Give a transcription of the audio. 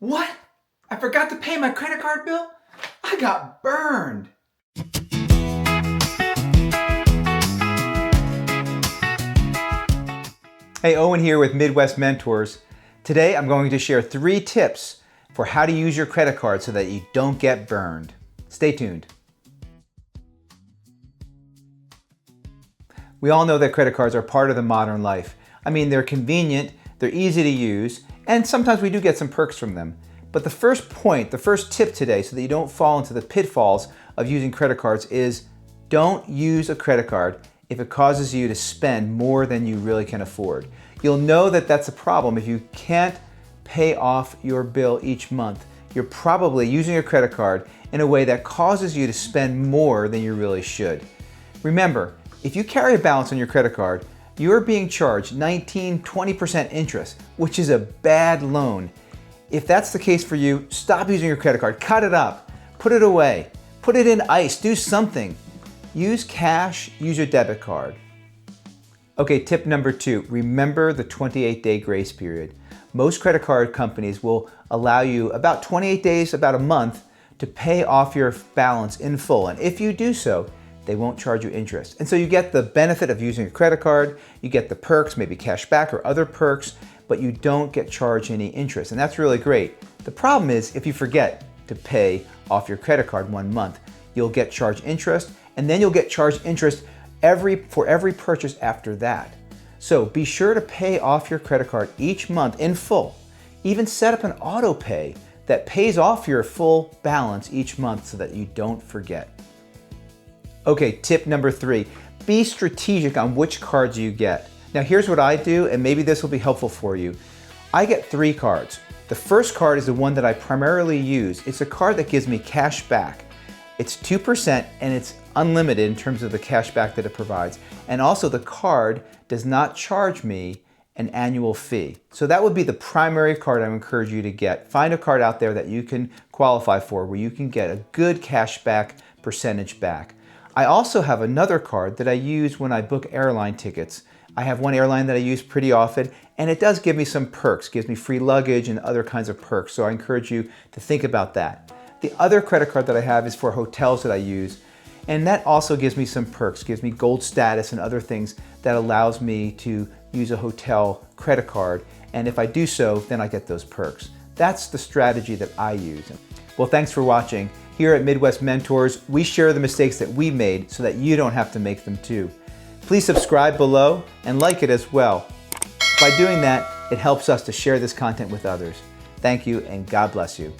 What? I forgot to pay my credit card bill? I got burned. Hey, Owen here with Midwest Mentors. Today I'm going to share 3 tips for how to use your credit card so that you don't get burned. Stay tuned. We all know that credit cards are part of the modern life. I mean, they're convenient, they're easy to use, and sometimes we do get some perks from them. But the first tip today, so that you don't fall into the pitfalls of using credit cards, is don't use a credit card if it causes you to spend more than you really can afford. You'll know that that's a problem if you can't pay off your bill each month. You're probably using your credit card in a way that causes you to spend more than you really should. Remember, if you carry a balance on your credit card, you're being charged 19-20% interest, which is a bad loan. If that's the case for you, stop using your credit card, cut it up, put it away, put it in ice, do something. Use cash, use your debit card. Okay, tip number 2, remember the 28-day grace period. Most credit card companies will allow you about 28 days, about a month, to pay off your balance in full. And if you do so, they won't charge you interest. And so you get the benefit of using a credit card, you get the perks, maybe cash back or other perks, but you don't get charged any interest. And that's really great. The problem is if you forget to pay off your credit card one month, you'll get charged interest, and then you'll get charged interest for every purchase after that. So be sure to pay off your credit card each month in full. Even set up an auto pay that pays off your full balance each month so that you don't forget. Okay, tip number 3, be strategic on which cards you get. Now here's what I do, and maybe this will be helpful for you. I get 3 cards. The first card is the one that I primarily use. It's a card that gives me cash back. It's 2% and it's unlimited in terms of the cash back that it provides. And also the card does not charge me an annual fee. So that would be the primary card I would encourage you to get. Find a card out there that you can qualify for where you can get a good cash back percentage back. I also have another card that I use when I book airline tickets. I have one airline that I use pretty often, and it does give me some perks, gives me free luggage and other kinds of perks, so I encourage you to think about that. The other credit card that I have is for hotels that I use, and that also gives me some perks, gives me gold status and other things that allows me to use a hotel credit card, and if I do so, then I get those perks. That's the strategy that I use. Well, thanks for watching. Here at Midwest Mentors, we share the mistakes that we made so that you don't have to make them too. Please subscribe below and like it as well. By doing that, it helps us to share this content with others. Thank you and God bless you.